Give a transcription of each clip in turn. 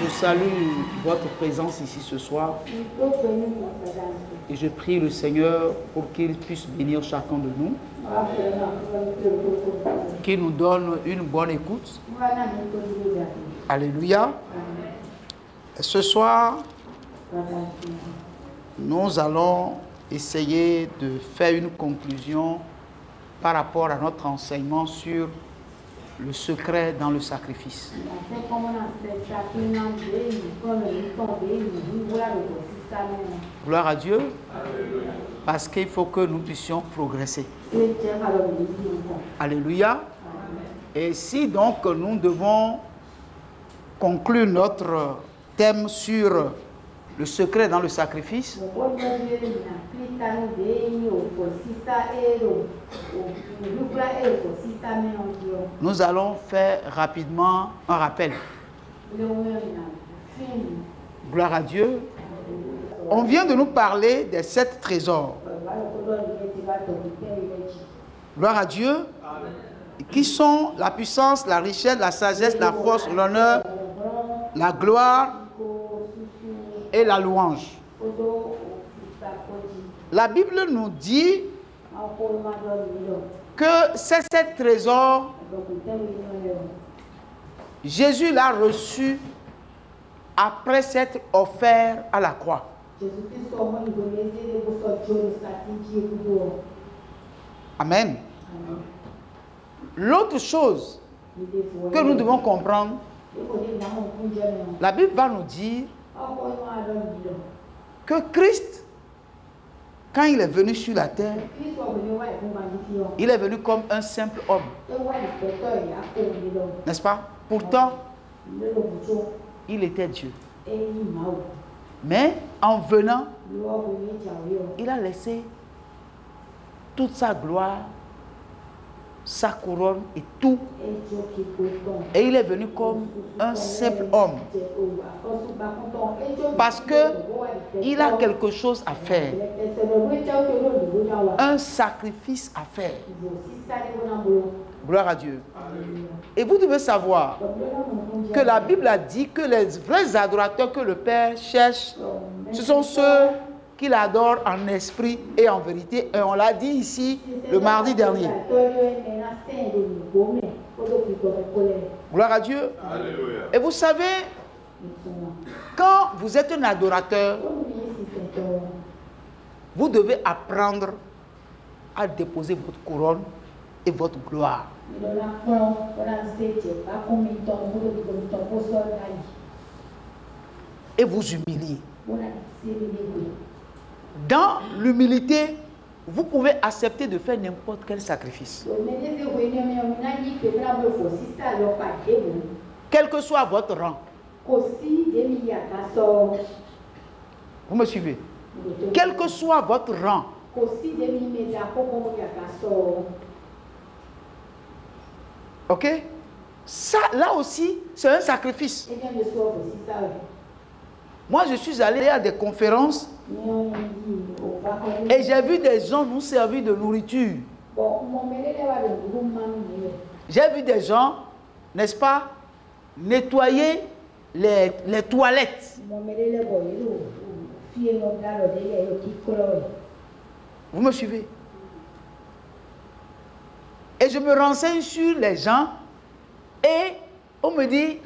Je salue votre présence ici ce soir et je prie le Seigneur pour qu'il puisse bénir chacun de nous, qu'il nous donne une bonne écoute. Alléluia. Ce soir, nous allons essayer de faire une conclusion par rapport à notre enseignement sur le secret dans le sacrifice. Gloire à Dieu, parce qu'il faut que nous puissions progresser. Alléluia. Et si donc nous devons conclure notre thème sur le secret dans le sacrifice, nous allons faire rapidement un rappel. Gloire à Dieu. On vient de nous parler des 7 trésors. Gloire à Dieu. Qui sont la puissance, la richesse, la sagesse, la force, l'honneur, la gloire et la louange. La Bible nous dit que ces 7 trésors, Jésus l'a reçu après s'être offert à la croix. Amen. L'autre chose que nous devons comprendre, la Bible va nous dire que Christ, quand il est venu sur la terre, il est venu comme un simple homme. N'est-ce pas? Pourtant, il était Dieu. Mais en venant, il a laissé toute sa gloire, sa couronne et tout. Et il est venu comme un simple homme. Parce qu'il a quelque chose à faire. Un sacrifice à faire. Gloire à Dieu. Et vous devez savoir que la Bible a dit que les vrais adorateurs que le Père cherche, ce sont ceux qui l'adorent en esprit et en vérité. Et on l'a dit ici le mardi dernier. Gloire à Dieu. Alléluia. Et vous savez, quand vous êtes un adorateur, vous devez apprendre à déposer votre couronne et votre gloire. Et vous humilier. Dans l'humilité, vous pouvez accepter de faire n'importe quel sacrifice. Quel que soit votre rang. Vous me suivez? Quel que soit votre rang. Ok? Ça, là aussi, c'est un sacrifice. Moi, je suis allé à des conférences et j'ai vu des gens nous servir de nourriture. J'ai vu des gens, n'est-ce pas, nettoyer les toilettes. Vous me suivez? Et je me renseigne sur les gens et on me dit,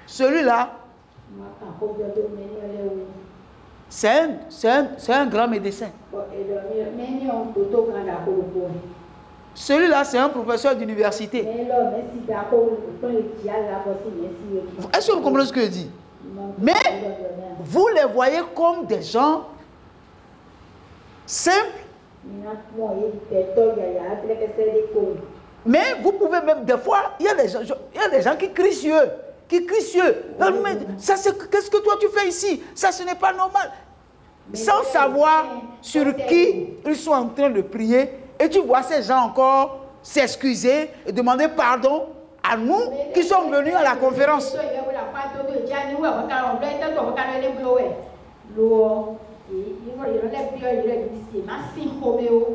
celui-là, c'est un grand médecin. Celui-là, c'est un professeur d'université. Est-ce que vous comprenez ce que je dis? Mais vous les voyez comme des gens simples. Mais vous pouvez même, des fois, il y a des gens qui crient sur eux. Qu'est-ce que toi tu fais ici? Ça, ce n'est pas normal. Sans savoir sur qui ils sont en train de prier. Et tu vois ces gens encore s'excuser et demander pardon à nous qui sommes venus à la conférence.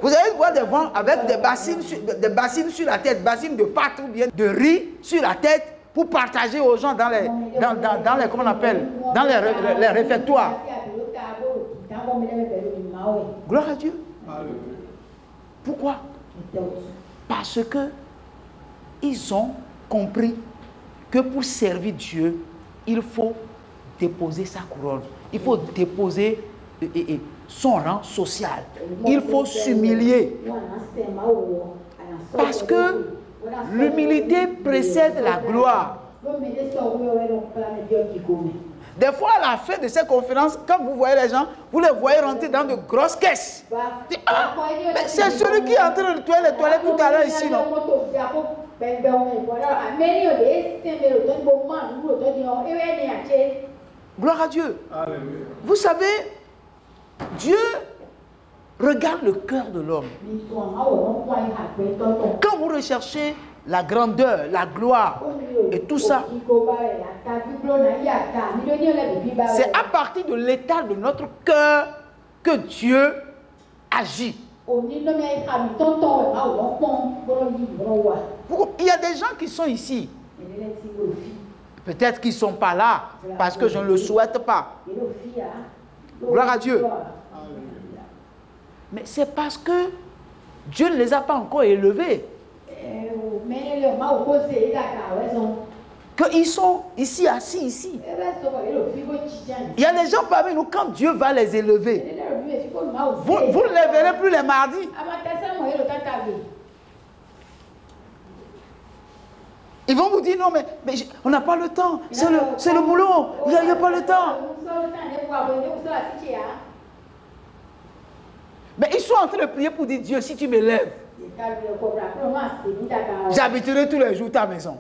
Vous allez voir des gens avec des bassines sur la tête, bassines de pâte ou bien de riz sur la tête. pour partager aux gens dans les, comment on appelle, dans les réfectoires. Gloire à Dieu. Pourquoi? Parce que ils ont compris que pour servir Dieu, il faut déposer sa couronne. Il faut déposer son rang social. Il faut s'humilier. Parce que l'humilité précède la gloire. Des fois, à la fin de ces conférences, quand vous voyez les gens, vous les voyez rentrer dans de grosses caisses. Ah, mais c'est celui qui est en train de nettoyer les toilettes tout à l'heure ici, non? Gloire à Dieu. Vous savez, Dieu regarde le cœur de l'homme. Quand vous recherchez la grandeur, la gloire et tout ça, c'est à partir de l'état de notre cœur que Dieu agit. Il y a des gens qui sont ici. Peut-être qu'ils ne sont pas là parce que je ne le souhaite pas. Gloire à Dieu. Mais c'est parce que Dieu ne les a pas encore élevés qu'ils sont ici, assis ici. Il y a des gens parmi nous, quand Dieu va les élever, vous ne les verrez plus les mardis. Ils vont vous dire non, mais on n'a pas le temps, c'est le boulot, il n'y a pas le temps. Mais ils sont en train de prier pour dire Dieu, si tu m'élèves, j'habiterai tous les jours ta maison.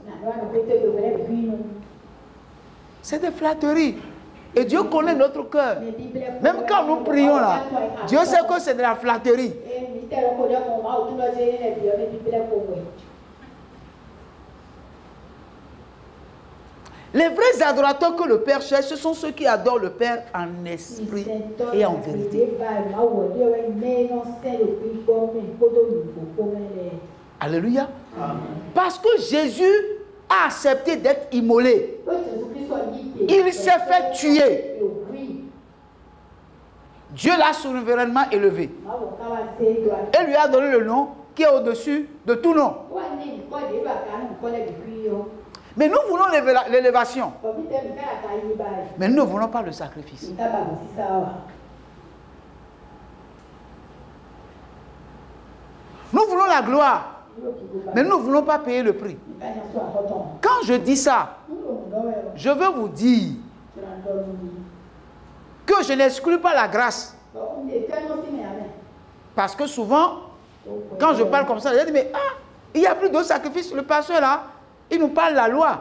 C'est des flatteries. Et Dieu connaît notre cœur. Même quand nous prions là, Dieu sait que c'est de la flatterie. Les vrais adorateurs que le Père cherche, ce sont ceux qui adorent le Père en esprit et en vérité. Alléluia. Parce que Jésus a accepté d'être immolé. Il s'est fait tuer. Dieu l'a souverainement élevé. Et lui a donné le nom qui est au-dessus de tout nom. Mais nous voulons l'élévation. Mais nous ne voulons pas le sacrifice. Nous voulons la gloire. Mais nous ne voulons pas payer le prix. Quand je dis ça, je veux vous dire que je n'exclus pas la grâce. Parce que souvent, quand je parle comme ça, je dis, mais il n'y a plus de sacrifice. Le pasteur là, il nous parle de la loi.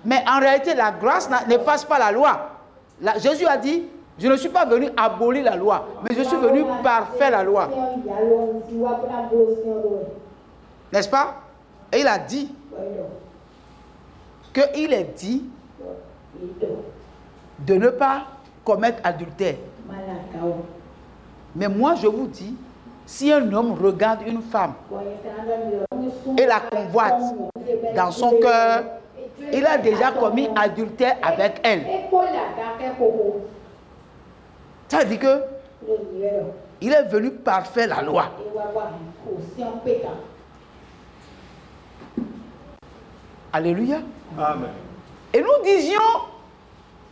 Mais en réalité, la grâce n'efface pas la loi. Jésus a dit, je ne suis pas venu abolir la loi, mais je suis venu parfaire la loi. N'est-ce pas? Et il a dit qu'il est dit de ne pas commettre adultère. Mais moi, je vous dis, si un homme regarde une femme et la convoite dans son cœur, il a déjà commis adultère avec elle. Ça veut dire que il est venu parfaire la loi. Alléluia. Amen. Et nous disions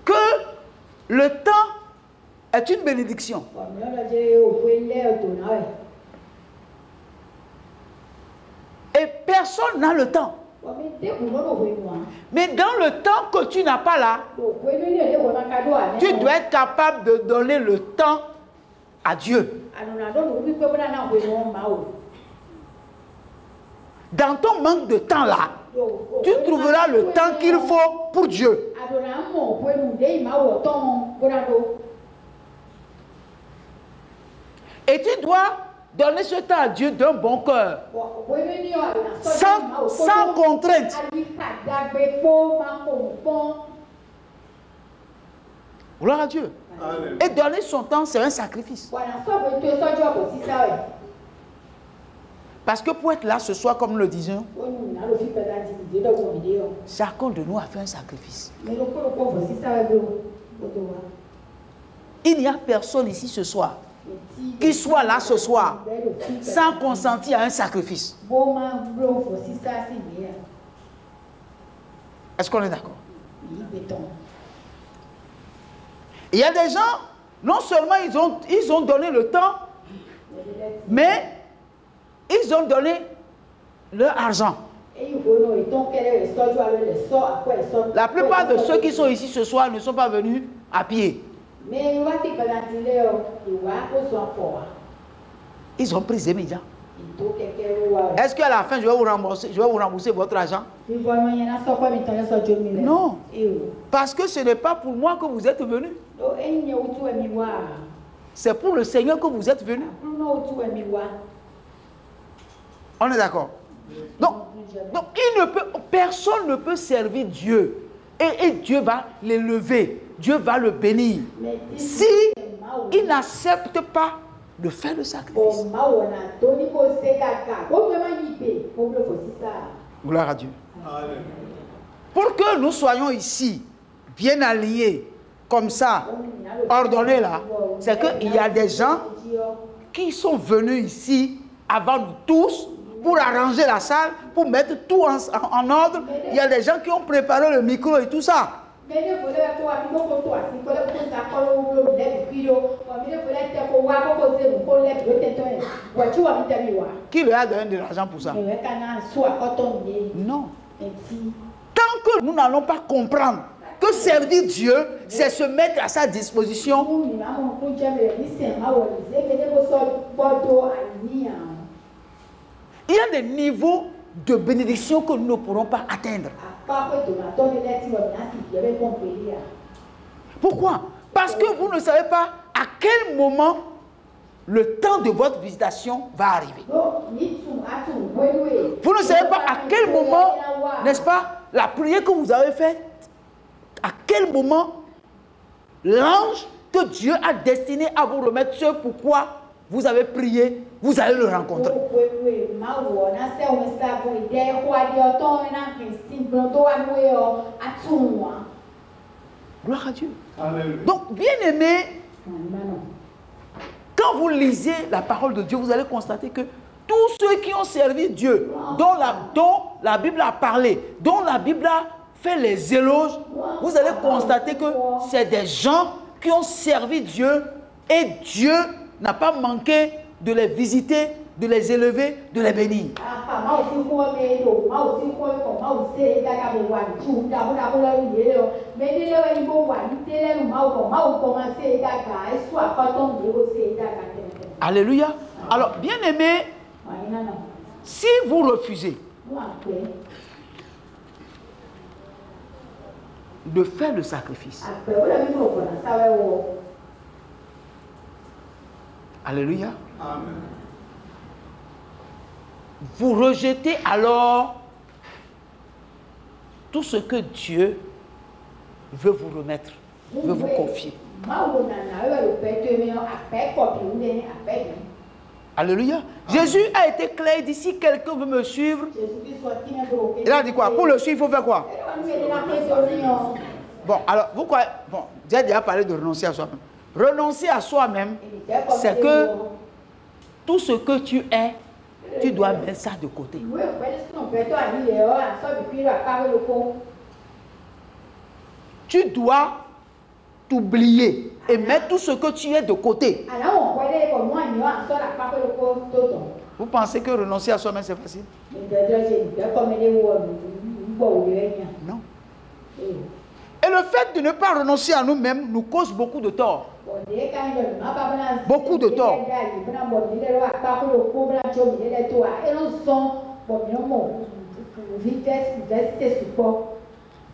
que le temps est une bénédiction. Et personne n'a le temps. Mais dans le temps que tu n'as pas là, tu dois être capable de donner le temps à Dieu. Dans ton manque de temps là, tu trouveras le temps qu'il faut pour Dieu. Et tu dois donner ce temps à Dieu d'un bon cœur, sans contrainte. Gloire à Dieu. Amen. Et donner son temps, c'est un sacrifice. Parce que pour être là ce soir, comme nous le disions, chacun de nous a fait un sacrifice. Il n'y a personne ici ce soir qui soit là ce soir sans consentir à un sacrifice. Est-ce qu'on est d'accord? Il y a des gens, non seulement ils ont donné le temps, mais ils ont donné leur argent. La plupart de ceux qui sont ici ce soir ne sont pas venus à pied. Ils ont pris des médias. Est-ce qu'à la fin, je vais vous rembourser votre argent? Non. Parce que ce n'est pas pour moi que vous êtes venus. C'est pour le Seigneur que vous êtes venus. On est d'accord? Donc personne ne peut servir Dieu. Et Dieu va l'élever. Dieu va le bénir. Si il n'accepte pas de faire le sacrifice. Gloire à Dieu. Pour que nous soyons ici, bien alignés, comme ça, ordonnés là, c'est qu'il y a des gens qui sont venus ici avant nous tous pour arranger la salle, pour mettre tout en ordre. Il y a des gens qui ont préparé le micro et tout ça. Qui leur a donné de l'argent pour ça? Non. Tant que nous n'allons pas comprendre que servir Dieu, c'est se mettre à sa disposition. Il y a des niveaux de bénédiction que nous ne pourrons pas atteindre. Pourquoi? Parce que vous ne savez pas à quel moment le temps de votre visitation va arriver. Vous ne savez pas à quel moment, n'est-ce pas, la prière que vous avez faite, à quel moment l'ange que Dieu a destiné à vous remettre ce pourquoi vous avez prié, vous allez le rencontrer. Gloire à Dieu. Donc, bien aimé, quand vous lisez la parole de Dieu, vous allez constater que tous ceux qui ont servi Dieu, dont la Bible a parlé, dont la Bible a fait les éloges, vous allez constater que c'est des gens qui ont servi Dieu et Dieu n'a pas manqué de les visiter, de les élever, de les bénir. Alléluia. Alors, bien aimé, si vous refusez de faire le sacrifice, alléluia. Amen. Vous rejetez alors tout ce que Dieu veut vous remettre, veut vous confier. Alléluia. Jésus a été clair, il dit si quelqu'un veut me suivre, il a dit quoi? Pour le suivre, il faut faire quoi? Bon, alors, vous croyez, bon, j'ai déjà parlé de renoncer à soi-même. Renoncer à soi-même, c'est que tout ce que tu es, tu dois mettre ça de côté. Tu dois t'oublier et mettre tout ce que tu es de côté. Vous pensez que renoncer à soi-même, c'est facile? Non. Et le fait de ne pas renoncer à nous-mêmes nous cause beaucoup de tort. Beaucoup de tort.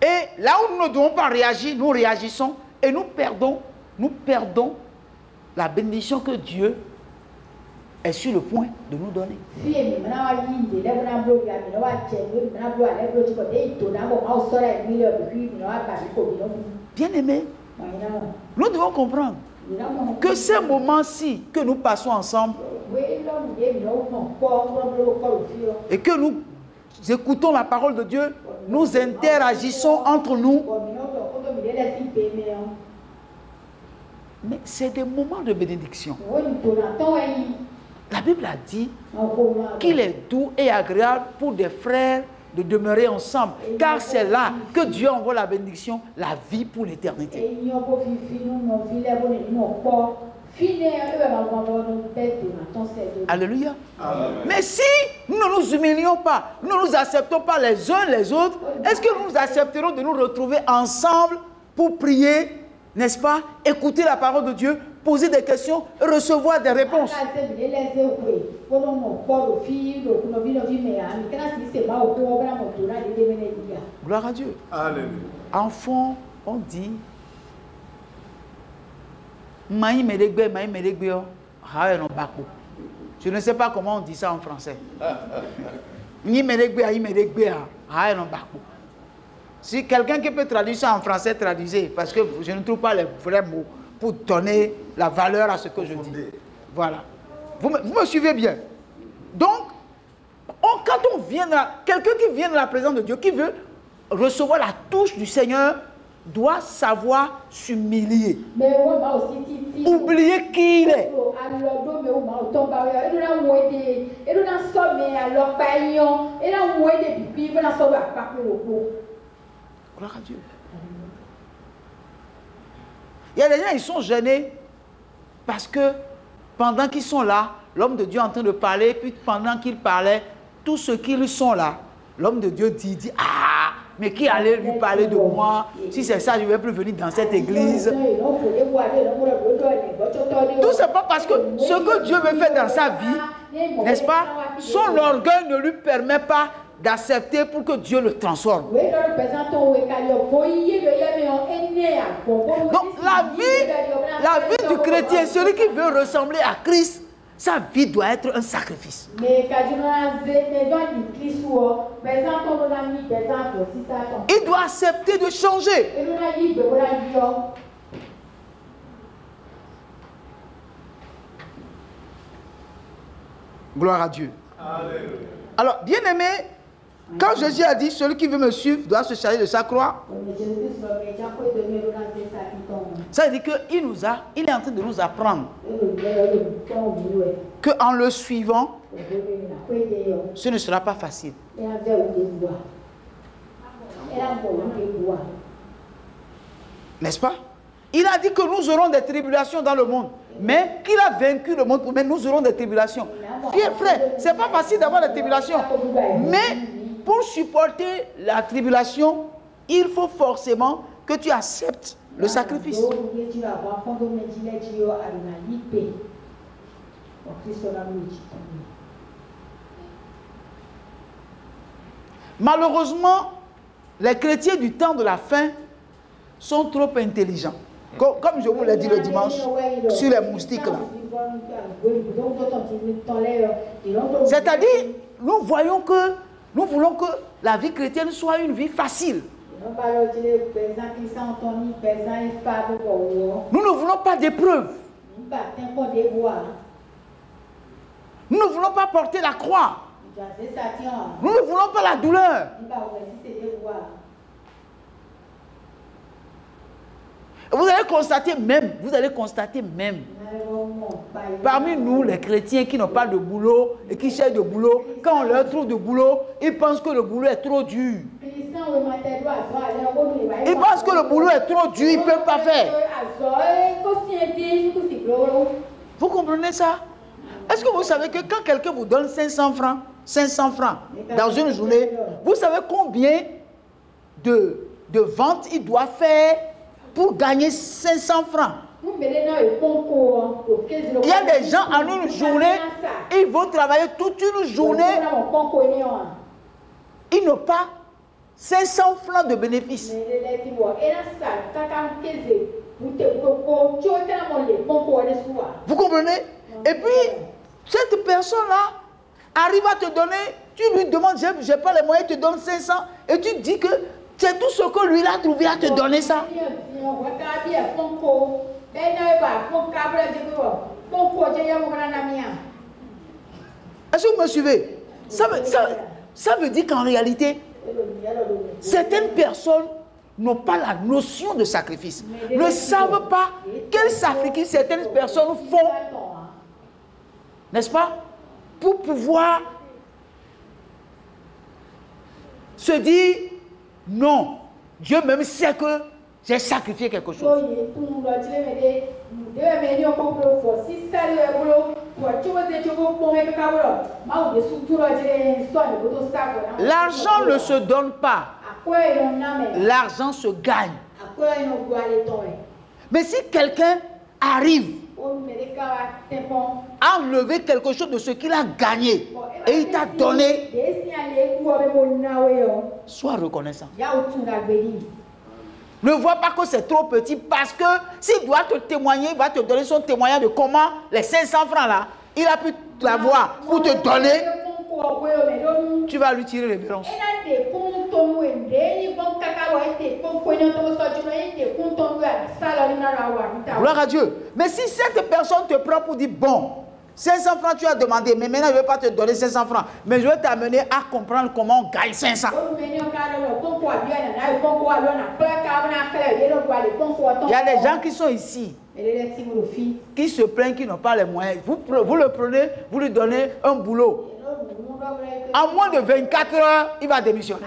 Et là où nous ne devons pas réagir, nous réagissons et nous perdons la bénédiction que Dieu est sur le point de nous donner. Bien aimé, nous devons comprendre Que ces moments-ci que nous passons ensemble et que nous écoutons la parole de Dieu, nous interagissons entre nous. Mais c'est des moments de bénédiction. La Bible a dit qu'il est doux et agréable pour des frères de demeurer ensemble, car c'est là que Dieu envoie la bénédiction, la vie pour l'éternité. Alléluia. Amen. Mais si nous ne nous humilions pas, nous ne nous acceptons pas les uns les autres, est-ce que nous accepterons de nous retrouver ensemble pour prier, n'est-ce pas, écouter la parole de Dieu, poser des questions, recevoir des réponses? Gloire à Dieu. Alléluia. Enfant, on dit je ne sais pas comment on dit ça en français. Si quelqu'un qui peut traduire ça en français, traduisez, parce que je ne trouve pas les vrais mots pour donner la valeur à ce que je dis. Voilà. Vous me suivez bien. Donc, quand on vient, quelqu'un qui vient de la présence de Dieu, qui veut recevoir la touche du Seigneur, doit savoir s'humilier. Oublier qui il est. Gloire à Dieu. Il y a des gens, ils sont gênés parce que pendant qu'ils sont là, l'homme de Dieu est en train de parler, puis pendant qu'il parlait, tous ceux qui sont là, l'homme de Dieu dit, ah, mais qui allait lui parler de moi? Si c'est ça, je ne vais plus venir dans cette église. Tout c'est pas parce que ce que Dieu veut faire dans sa vie, n'est-ce pas? Son orgueil ne lui permet pas d'accepter pour que Dieu le transforme. Donc la vie du chrétien, celui qui veut ressembler à Christ, sa vie doit être un sacrifice. Il doit accepter de changer. Gloire à Dieu. Alléluia. Alors, bien aimé, quand Jésus a dit, celui qui veut me suivre doit se charger de sa croix, ça veut dire qu'il est en train de nous apprendre qu'en le suivant, ce ne sera pas facile. N'est-ce pas? Il a dit que nous aurons des tribulations dans le monde, mais qu'il a vaincu le monde, mais nous aurons des tribulations. Pierre, frère, ce n'est pas facile d'avoir des tribulations, mais pour supporter la tribulation, il faut forcément que tu acceptes le sacrifice. Malheureusement, les chrétiens du temps de la fin sont trop intelligents. Comme je vous l'ai dit le dimanche, sur les moustiques là. C'est-à-dire, nous voulons que la vie chrétienne soit une vie facile. Nous ne voulons pas d'épreuves. Nous ne voulons pas porter la croix. Nous ne voulons pas la douleur. Vous allez constater même, parmi nous les chrétiens qui n'ont pas de boulot et qui cherchent de boulot, quand on leur trouve de boulot, ils pensent que le boulot est trop dur. Ils pensent que le boulot est trop dur, ils ne peuvent pas faire. Vous comprenez ça? Est-ce que vous savez que quand quelqu'un vous donne 500 francs dans une journée, vous savez combien de ventes il doit faire pour gagner 500 francs? Il y a des gens en une journée, ils vont travailler toute une journée, ils n'ont pas 500 francs de bénéfice. Vous comprenez? Et puis, cette personne-là arrive à te donner, tu lui demandes, je n'ai pas les moyens, il te donne 500, et tu dis que c'est tout ce que lui a trouvé à te donner ça. Est-ce que vous me suivez? Ça veut dire qu'en réalité, certaines personnes n'ont pas la notion de sacrifice, ne savent pas quel sacrifice certaines personnes font, n'est-ce pas, pour pouvoir se dire non, Dieu même sait que j'ai sacrifié quelque chose. L'argent ne se donne pas. L'argent se gagne. Mais si quelqu'un arrive à enlever quelque chose de ce qu'il a gagné et il t'a donné, sois reconnaissant. Ne vois pas que c'est trop petit, parce que s'il doit te témoigner, il va te donner son témoignage de comment les 500 francs là, il a pu l'avoir pour te donner. Tu vas lui tirer révérence. Gloire à Dieu. Mais si cette personne te prend pour dire bon, 500 francs tu as demandé, mais maintenant je ne vais pas te donner 500 francs, mais je vais t'amener à comprendre comment on gagne 500. Il y a des gens qui sont ici, qui se plaignent, qui n'ont pas les moyens. Vous le prenez, vous lui donnez un boulot. En moins de 24 heures, il va démissionner.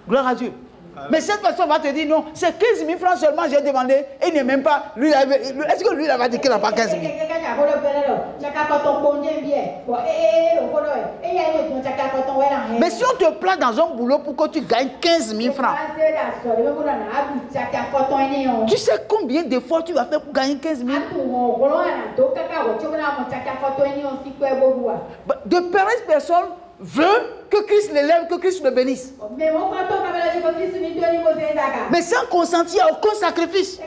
Gloire à Dieu. Mais cette personne va te dire non, c'est 15 000 francs seulement j'ai demandé, et il n'est même pas. Est-ce que lui il va dire qu'il n'a pas 15 000? Mais si on te place dans un boulot pour que tu gagnes 15 000 francs, tu sais combien d'efforts tu vas faire pour gagner 15 000? De pareilles personnes veulent que Christ l'élève, que Christ le bénisse. Mais sans consentir à aucun sacrifice.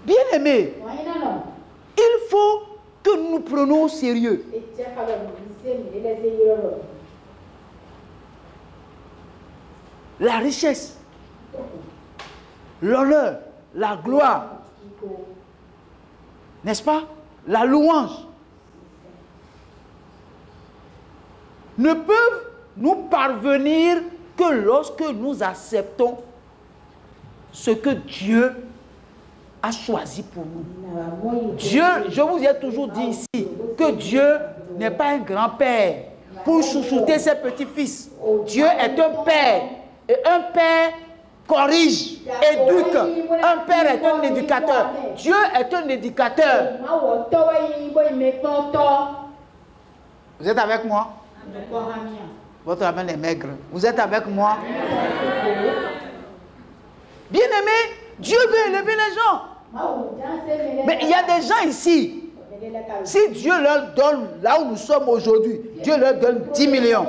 Bien-aimés, il faut que nous nous prenions au sérieux. La richesse, l'honneur, la gloire, n'est-ce pas? La louange ne peuvent nous parvenir que lorsque nous acceptons ce que Dieu a choisi pour nous. Dieu, je vous ai toujours dit ici, que Dieu n'est pas un grand-père pour chouchouter ses petits-fils. Dieu est un père, et un père corrige, éduque. Un père est un éducateur. Dieu est un éducateur. Vous êtes avec moi? Votre amène est maigre. Vous êtes avec moi? Bien-aimé, Dieu veut élever les gens. Mais il y a des gens ici, si Dieu leur donne, là où nous sommes aujourd'hui, Dieu leur donne 10 millions.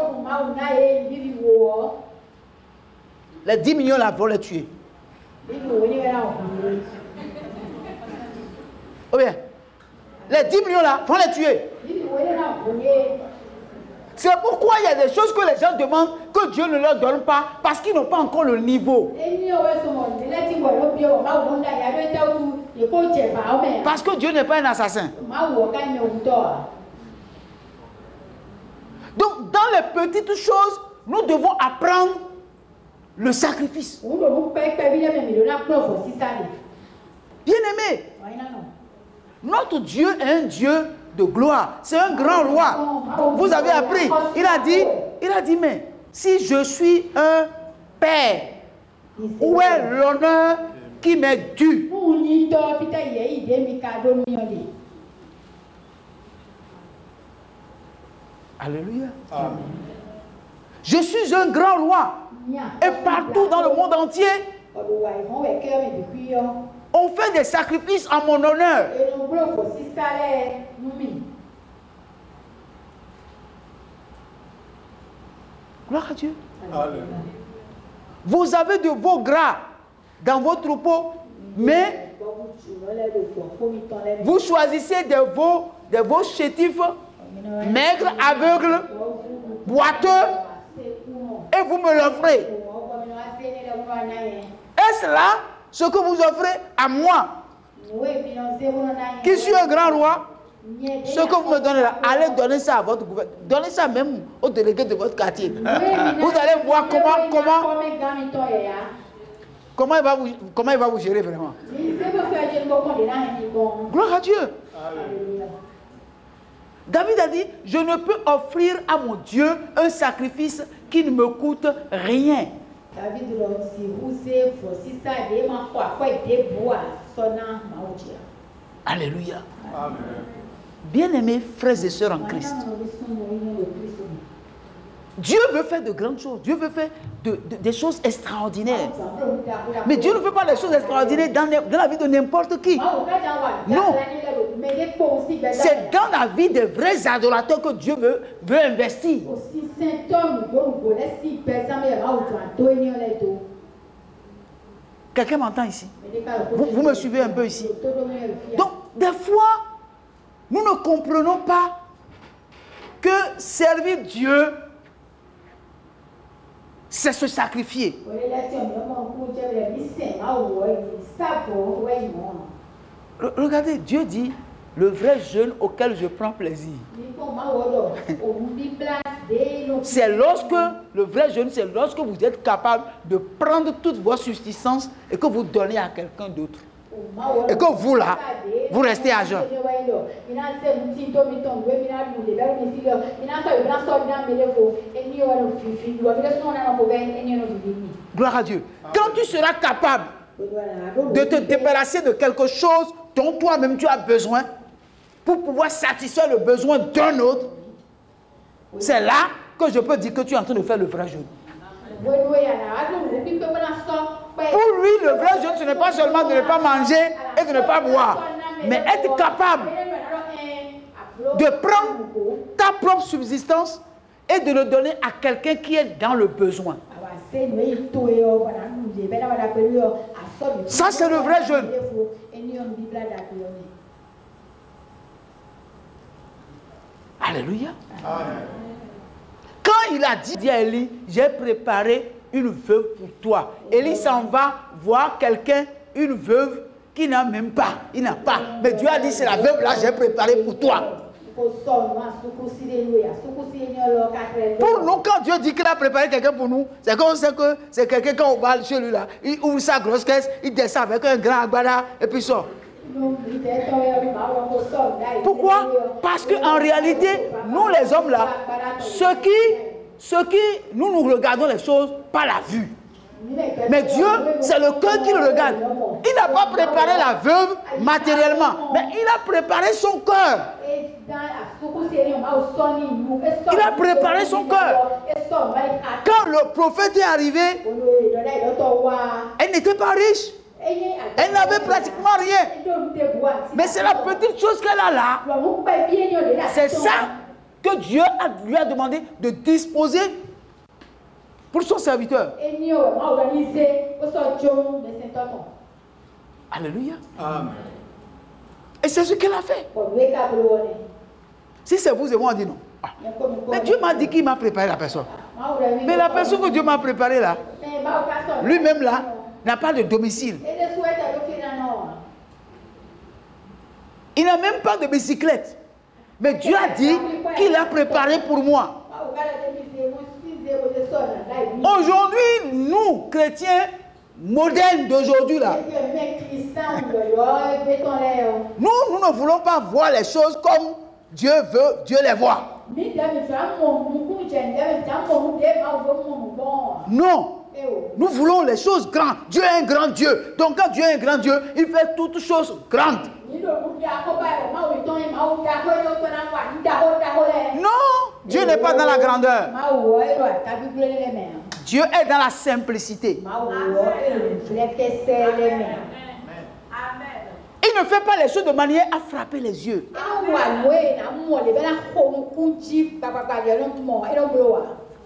Les 10 millions là vont les tuer. Ou bien, les 10 millions là vont les tuer. C'est pourquoi il y a des choses que les gens demandent que Dieu ne leur donne pas, parce qu'ils n'ont pas encore le niveau. Parce que Dieu n'est pas un assassin. Donc, dans les petites choses, nous devons apprendre le sacrifice. Bien-aimé, notre Dieu est un Dieu de gloire. C'est un grand roi. Vous avez appris. Il a dit, mais si je suis un père, où est l'honneur qui m'est dû? Alléluia. Amen. Je suis un grand roi. Et partout dans le monde entier, on fait des sacrifices en mon honneur. Gloire à Dieu. Alléluia. Vous avez de beaux gras dans vos troupeaux, mais Vous choisissez de vos chétifs maigres, aveugles, boiteux, et vous me l'offrez. Est-ce là ce que vous offrez à moi, qui suis un grand roi? Ce que vous me donnez là, allez donner ça à votre gouvernement. Donnez ça même au délégué de votre quartier. Vous allez voir comment il va vous gérer vraiment. Gloire à Dieu. David a dit, je ne peux offrir à mon Dieu un sacrifice qui ne me coûte rien. Alléluia. Amen. Bien-aimés frères et sœurs en Christ, Dieu veut faire de grandes choses. Dieu veut faire des choses extraordinaires. Mais Dieu ne veut pas les choses extraordinaires dans la vie de n'importe qui. Non. C'est dans la vie des vrais adorateurs que Dieu veut investir. Quelqu'un m'entend ici? Vous me suivez un peu ici? Donc, des fois, nous ne comprenons pas que servir Dieu, c'est se sacrifier. Regardez, Dieu dit, le vrai jeûne auquel je prends plaisir. C'est lorsque, le vrai jeûne, c'est lorsque vous êtes capable de prendre toute vos subsistances et que vous donnez à quelqu'un d'autre. Et que vous là, vous restez à jeun. Gloire à Dieu. Quand tu seras capable de te débarrasser de quelque chose dont toi-même tu as besoin pour pouvoir satisfaire le besoin d'un autre, c'est là que je peux dire que tu es en train de faire le vrai jeûne. Pour lui, le vrai jeûne, ce n'est pas seulement de ne pas manger et de ne pas boire, mais être capable de prendre ta propre subsistance et de le donner à quelqu'un qui est dans le besoin. Ça, c'est le vrai jeûne. Alléluia. Amen. Quand il a dit à Élie, j'ai préparé une veuve pour toi. Élie s'en va voir quelqu'un, une veuve qui n'a même pas. Il n'a pas. Mais Dieu a dit, c'est la veuve là, j'ai préparé pour toi. Pour nous, quand Dieu dit qu'il a préparé quelqu'un pour nous, c'est qu'on sait que c'est quelqu'un, quand on va chez lui là, il ouvre sa grosse caisse, il descend avec un grand agbada et puis sort. Pourquoi? Parce qu'en réalité, nous les hommes là, nous regardons les choses par la vue. Mais Dieu, c'est le cœur qui le regarde. Il n'a pas préparé la veuve matériellement, mais il a préparé son cœur. Il a préparé son cœur. Quand le prophète est arrivé, elle n'était pas riche. Elle n'avait pratiquement rien. Mais c'est la petite chose qu'elle a là. C'est ça que Dieu lui a demandé de disposer pour son serviteur. Alléluia. Amen. Et c'est ce qu'elle a fait. Si c'est vous et moi, on dit non. Ah. Mais Dieu m'a dit qu'il m'a préparé la personne. Mais la personne que Dieu m'a préparée là, lui-même là, n'a pas de domicile. Il n'a même pas de bicyclette. Mais Dieu a dit qu'il a préparé pour moi. Aujourd'hui, nous, chrétiens modernes d'aujourd'hui là, nous ne voulons pas voir les choses comme Dieu veut, Dieu les voit. Non. Nous voulons les choses grandes. Dieu est un grand Dieu. Donc quand Dieu est un grand Dieu, il fait toutes choses grandes. Non, Dieu n'est pas dans la grandeur. Dieu est dans la simplicité. Il ne fait pas les choses de manière à frapper les yeux.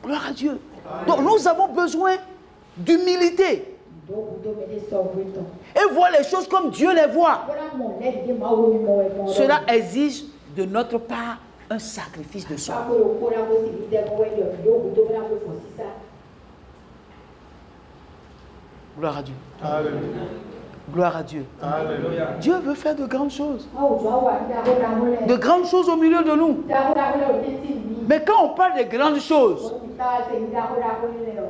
Gloire à Dieu. Donc nous avons besoin d'humilité. Et voir les choses comme Dieu les voit. Cela exige de notre part un sacrifice de soi. Gloire à Dieu. Alléluia. Gloire à Dieu. Alléluia. Dieu veut faire de grandes choses. De grandes choses au milieu de nous. Mais quand on parle de grandes choses,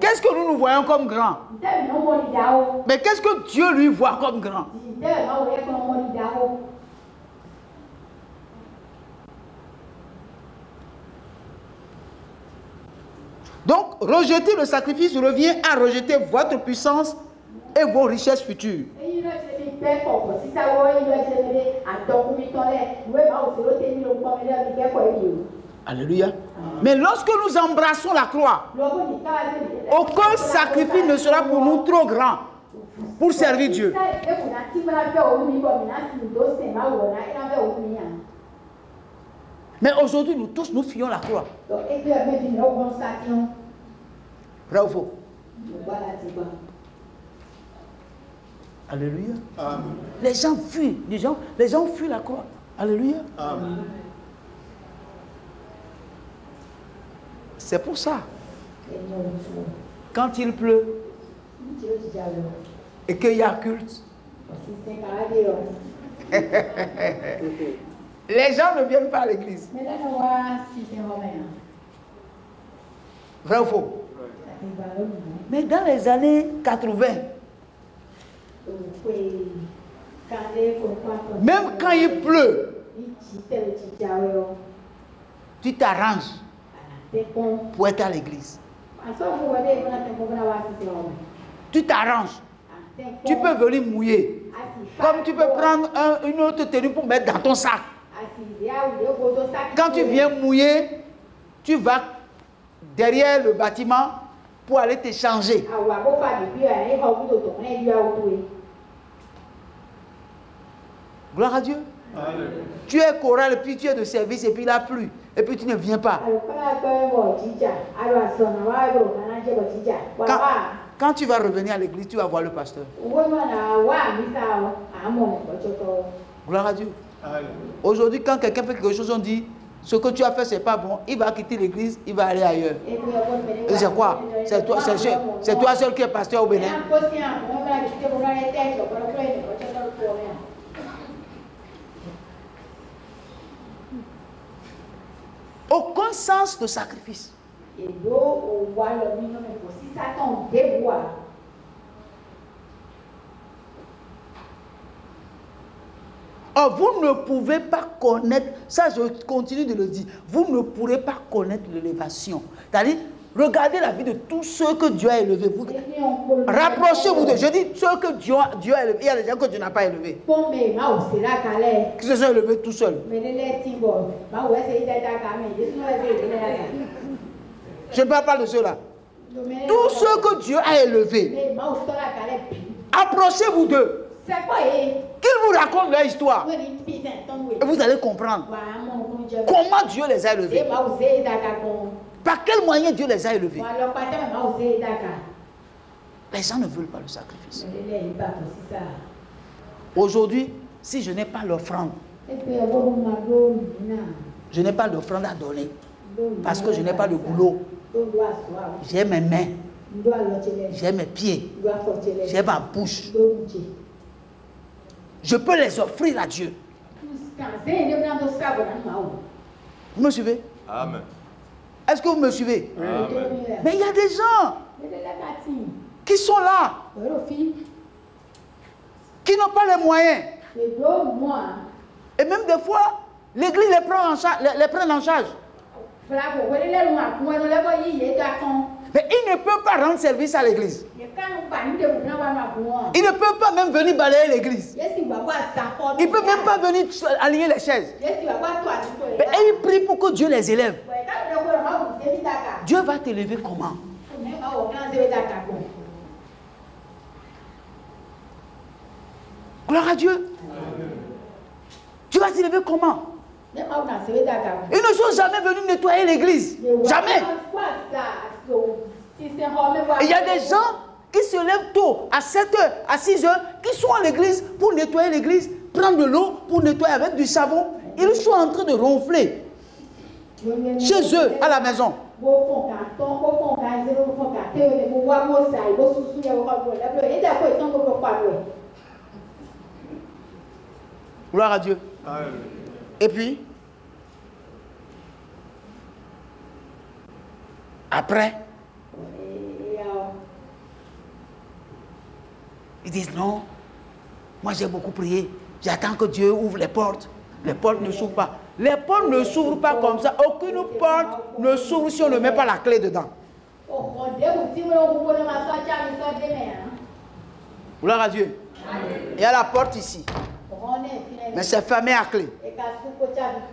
qu'est-ce que nous voyons comme grand? Mais qu'est-ce que Dieu lui voit comme grand? Donc, rejeter le sacrifice revient à rejeter votre puissance et vos richesses futures. Alléluia. Mais lorsque nous embrassons la croix, aucun sacrifice ne sera pour nous trop grand pour servir Dieu. Mais aujourd'hui, nous tous, nous fuyons la croix. Vrai ou faux? Alléluia. Amen. Les gens fuient. Les gens fuient la croix. Alléluia. Amen. C'est pour ça. Quand il pleut et qu'il y a culte, les gens ne viennent pas à l'église. Vrai ou faux? Mais dans les années 80, même quand il pleut, tu t'arranges pour être à l'église. Tu t'arranges. Tu peux venir mouiller. Comme tu peux prendre une autre tenue pour mettre dans ton sac. Quand tu viens mouiller, tu vas derrière le bâtiment pour aller te changer. Gloire à Dieu. Alléluia. Tu es choral, puis tu es de service, et puis il a plu, et puis tu ne viens pas. Quand tu vas revenir à l'église, tu vas voir le pasteur. Gloire à Dieu. Alléluia. Aujourd'hui, quand quelqu'un fait quelque chose, on dit, ce que tu as fait, c'est pas bon, il va quitter l'église, il va aller ailleurs. Et c'est quoi? C'est toi seul qui es pasteur au Bénin? Aucun sens de sacrifice. Oh, vous ne pouvez pas connaître, ça je continue de le dire, vous ne pourrez pas connaître l'élévation. C'est-à-dire, regardez la vie de tous ceux que Dieu a élevés. Rapprochez-vous de, je dis ceux que Dieu a élevés. Il y a des gens que Dieu n'a pas élevés. Qui se sont élevés tout seuls. Je ne parle pas de ceux-là. Tous ceux que Dieu a élevés, approchez-vous d'eux. Qu'ils vous racontent leur histoire. Et vous allez comprendre comment Dieu les a élevés. Par quel moyen Dieu les a élevés. Les gens ne veulent pas le sacrifice. Aujourd'hui, si je n'ai pas l'offrande, je n'ai pas d'offrande à donner. Parce que je n'ai pas de boulot. J'ai mes mains. J'ai mes pieds. J'ai ma bouche. Je peux les offrir à Dieu. Vous me suivez? Amen. Est-ce que vous me suivez? Amen. Mais il y a des gens qui sont là, qui n'ont pas les moyens. Et même des fois, l'église les prend en charge. Mais ils ne peuvent pas rendre service à l'église. Ils ne peuvent pas même venir balayer l'église. Ils ne peuvent même pas venir aligner les chaises. Mais ils prient pour que Dieu les élève. Dieu va t'élever comment? Gloire à Dieu. Tu vas t'élever comment? Ils ne sont jamais venus nettoyer l'église. Jamais. Il y a des gens qui se lèvent tôt, à 7 h, à 6 h, qui sont à l'église pour nettoyer l'église, prendre de l'eau pour nettoyer avec du savon. Ils sont en train de ronfler chez eux, à la maison. Gloire à Dieu. Et puis, après, ils disent non, moi j'ai beaucoup prié, j'attends que Dieu ouvre les portes. Les portes ne s'ouvrent pas. Les portes ne s'ouvrent pas comme ça. Aucune porte ne s'ouvre si on ne met pas la clé dedans. Gloire à Dieu. Il y a la porte ici. Mais c'est fermé à clé.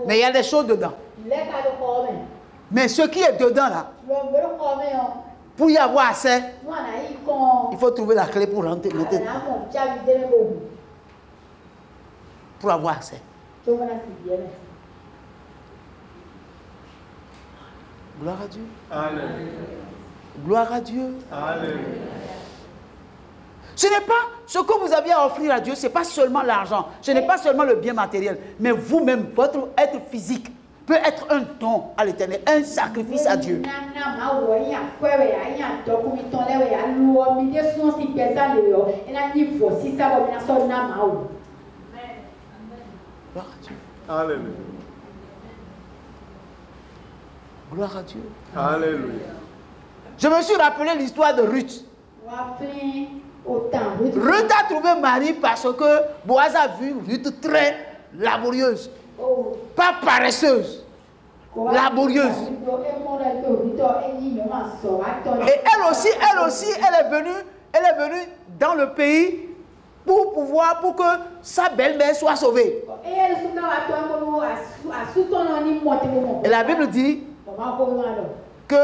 Mais il y a des choses dedans. Mais ce qui est dedans là, pour y avoir accès, il faut trouver la clé pour rentrer. Pour avoir accès. Gloire à Dieu. Amen. Gloire à Dieu. Amen. Ce n'est pas ce que vous aviez à offrir à Dieu, ce n'est pas seulement l'argent, ce n'est pas seulement le bien matériel, mais vous-même, votre être physique peut être un don à l'Éternel, un sacrifice à Dieu. Gloire à Dieu. Alléluia. Gloire à Dieu. Alléluia. Je me suis rappelé l'histoire de Ruth. Ruth a trouvé Marie parce que Boaz a vu Ruth très laborieuse. Pas paresseuse. Laborieuse. Et elle aussi, elle est venue dans le pays pour que sa belle-mère soit sauvée. Et la Bible dit que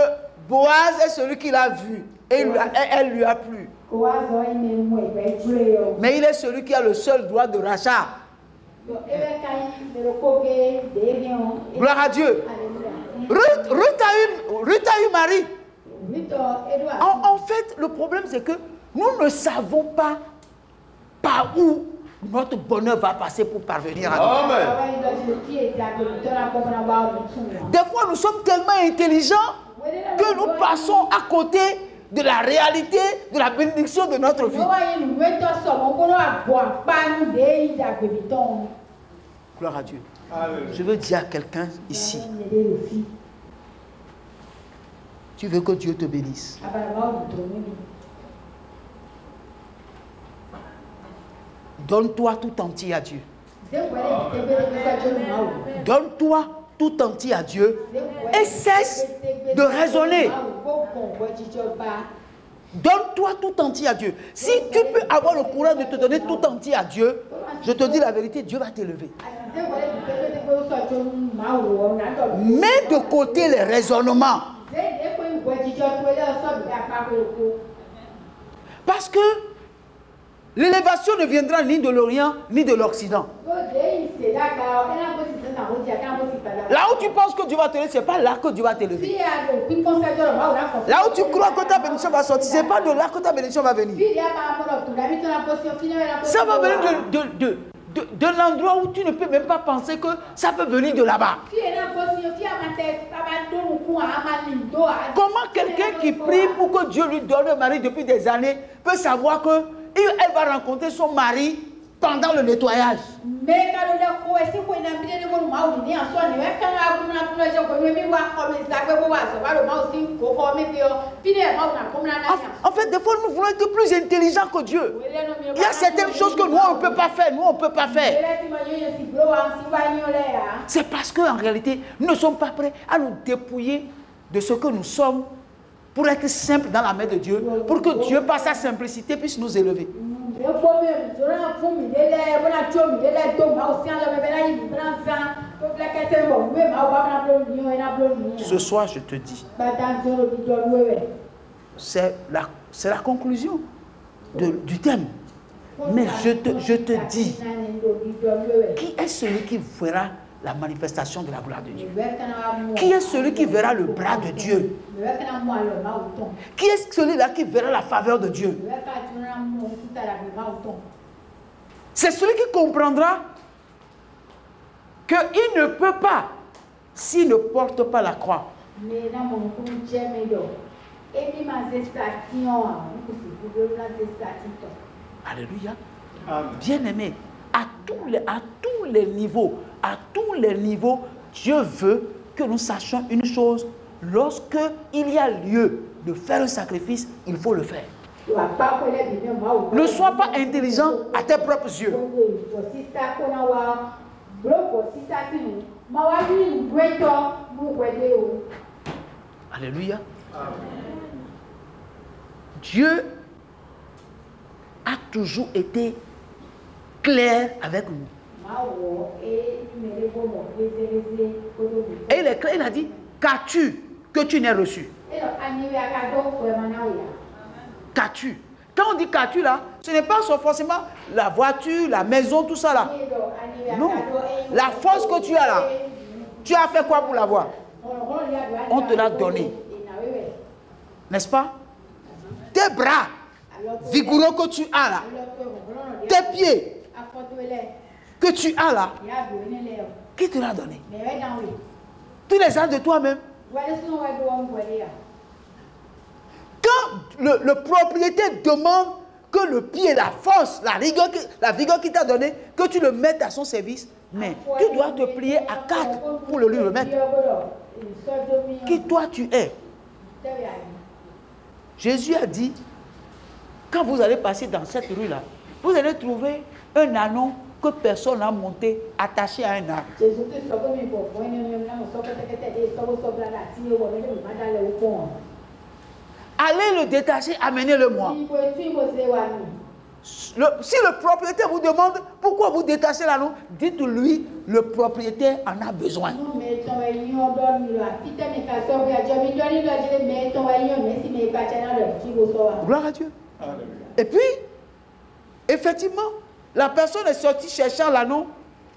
Boaz est celui qui l'a vu et elle lui a plu. Mais il est celui qui a le seul droit de rachat. Gloire à Dieu. Ruth a eu Marie. En fait, le problème c'est que nous ne savons pas par où notre bonheur va passer pour parvenir à nous. Amen. Des fois, nous sommes tellement intelligents que nous passons à côté de la réalité, de la bénédiction de notre vie. Gloire à Dieu. Amen. Je veux dire à quelqu'un ici, tu veux que Dieu te bénisse. Donne-toi tout entier à Dieu. Donne-toi tout entier à Dieu et cesse de raisonner. Donne-toi tout entier à Dieu. Si tu peux avoir le courage de te donner tout entier à Dieu, je te dis la vérité, Dieu va t'élever. Mets de côté les raisonnements. Parce que l'élévation ne viendra ni de l'Orient ni de l'Occident. Là où tu penses que Dieu va t'élever, ce n'est pas là que Dieu va t'élever. Là où tu crois que ta bénédiction va sortir, ce n'est pas de là que ta bénédiction va venir. Ça va venir de l'endroit où tu ne peux même pas penser que ça peut venir de là-bas. Comment quelqu'un qui prie pour que Dieu lui donne un mari depuis des années peut savoir qu'elle va rencontrer son mari pendant le nettoyage? En fait, des fois, nous voulons être plus intelligents que Dieu. Il y a certaines choses que nous, on ne peut pas faire. Nous, on ne peut pas faire. C'est parce qu'en réalité, nous ne sommes pas prêts à nous dépouiller de ce que nous sommes pour être simples dans la main de Dieu, pour que Dieu, par sa simplicité, puisse nous élever. Ce soir, je te dis, c'est la conclusion du thème. Mais je te dis, qui est celui qui verra la manifestation de la gloire de Dieu? Qui est celui qui verra le bras de Dieu? Qui est celui-là qui verra la faveur de Dieu? C'est celui qui comprendra qu'il ne peut pas s'il ne porte pas la croix. Alléluia. Bien-aimé, à tous les niveaux, Dieu veut que nous sachions une chose. Lorsque il y a lieu de faire un sacrifice, il faut le faire. Ne sois pas intelligent à tes propres yeux. Alléluia. Dieu a toujours été clair avec nous. Et il est clair, il a dit, qu'as-tu que tu n'aies reçu? Qu'as-tu? Quand on dit qu'as-tu là, ce n'est pas forcément la voiture, la maison, tout ça là. Non. La force que tu as là, tu as fait quoi pour l'avoir? On te l'a donné. N'est-ce pas? Tes bras vigoureux que tu as là, tes pieds que tu as là, qui te l'a donné? Tu les as de toi-même. Quand le propriétaire demande que le pied, la force, la vigueur qu'il t'a donné, que tu le mettes à son service, mais tu dois te plier à 4 pour le lui remettre. Qui toi tu es? Jésus a dit, quand vous allez passer dans cette rue-là, vous allez trouver un anon que personne n'a monté, attaché à un arbre. Allez le détacher, amenez-le moi. Si le propriétaire vous demande pourquoi vous détachez l'anneau, dites-lui, le propriétaire en a besoin. Gloire à Dieu. Et puis, effectivement, la personne est sortie cherchant l'anneau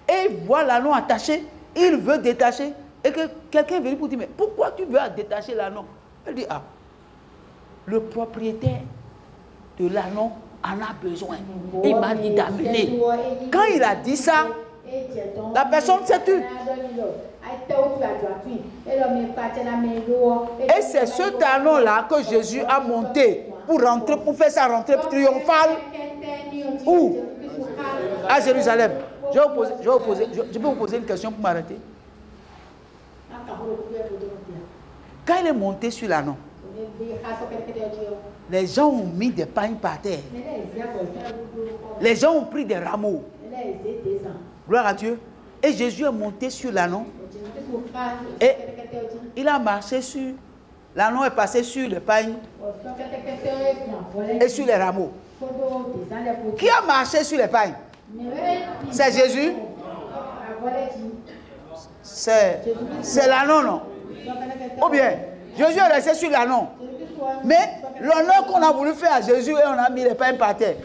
et il voit l'anneau attaché, il veut détacher. Et que quelqu'un vient pour dire, mais pourquoi tu veux détacher l'anneau? Elle dit, ah, le propriétaire de l'anneau en a besoin. Il m'a dit d'amener. Quand il a dit ça, la personne s'est tue. Et c'est ce talon-là que Jésus a monté pour rentrer, pour faire sa rentrée triomphale. Où? À Jérusalem. Je peux vous poser une question pour m'arrêter. Quand il est monté sur l'anneau, les gens ont mis des pagnes par terre. Les gens ont pris des rameaux. Gloire à Dieu. Et Jésus est monté sur l'anneau. Et il a marché sur... L'anneau est passé sur les pagnes et sur les rameaux. Qui a marché sur les pagnes? C'est Jésus. C'est l'anneau, non? Ou bien, Jésus est resté sur l'anneau. Mais l'honneur qu'on a voulu faire à Jésus et on a mis les pagnes par terre.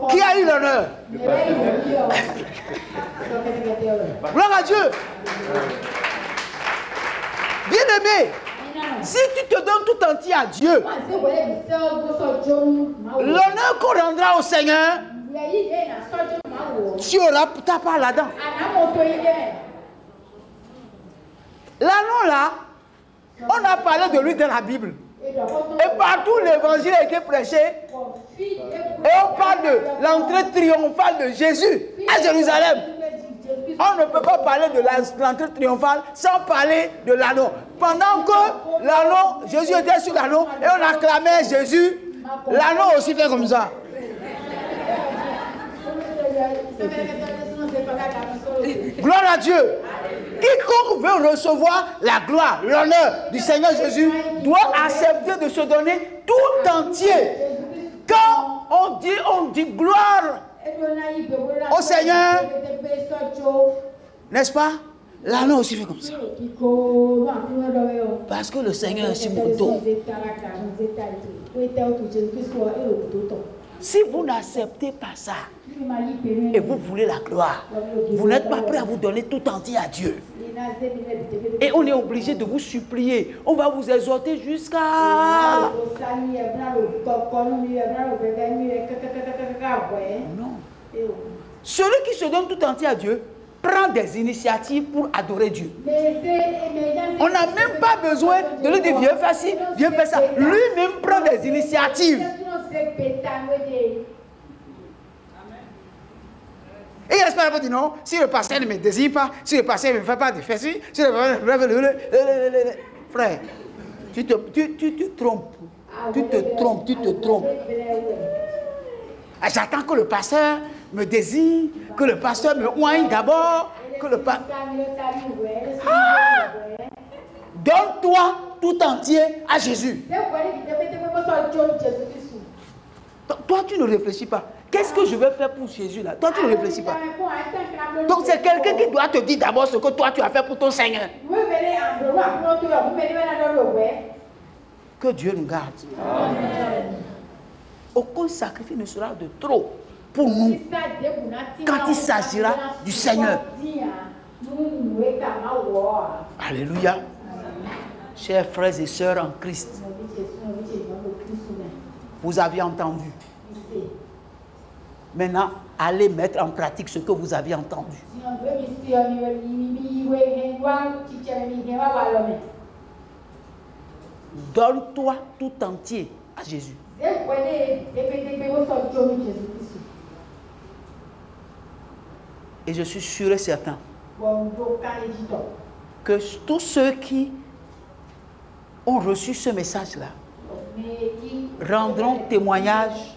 Qui a eu l'honneur? Gloire à Dieu. Bien-aimé, si tu te donnes tout entier à Dieu, l'honneur qu'on rendra au Seigneur, tu auras ta part là-dedans. L'anneau là, on a parlé de lui dans la Bible. Et partout l'évangile a été prêché. Et on parle de l'entrée triomphale de Jésus à Jérusalem. On ne peut pas parler de l'entrée triomphale sans parler de l'anneau. Pendant que l'anneau, Jésus était sur l'anneau et on acclamait Jésus, l'anneau aussi fait comme ça. Gloire à Dieu. Quiconque veut recevoir la gloire, l'honneur du Seigneur Jésus doit accepter de se donner tout entier. Quand on dit gloire au Seigneur, n'est-ce pas? L'anneau aussi fait comme ça. Parce que le Seigneur est sur mon dos. Si vous n'acceptez pas ça, et vous voulez la gloire, vous n'êtes pas prêt à vous donner tout entier à Dieu. Et on est obligé de vous supplier. On va vous exhorter jusqu'à... Non. Celui qui se donne tout entier à Dieu prend des initiatives pour adorer Dieu. On n'a même pas besoin de lui dire viens faire ci, viens faire ça. Lui-même prend des initiatives. Et il espère vous dire non, si le pasteur ne me désire pas, si le pasteur ne me fait pas de faire ci, si le pasteur... Frère, tu te trompes. Tu te trompes. J'attends que le pasteur me désire, que le pasteur me oigne d'abord, que le pasteur... Donne-toi tout entier à Jésus. Toi, tu ne réfléchis pas. Qu'est-ce que je vais faire pour Jésus là? Toi, tu ne réfléchis pas. Donc, c'est quelqu'un qui doit te dire d'abord ce que toi, tu as fait pour ton Seigneur. Que Dieu nous garde. Amen. Aucun sacrifice ne sera de trop pour nous quand il s'agira du Seigneur. Alléluia. Chers frères et sœurs en Christ, vous avez entendu. Maintenant, allez mettre en pratique ce que vous avez entendu. Donne-toi tout entier à Jésus. Et je suis sûr et certain que tous ceux qui ont reçu ce message-là rendront témoignage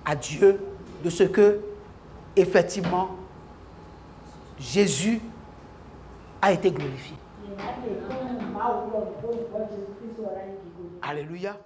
à Dieu de ce que, effectivement, Jésus a été glorifié. Alléluia.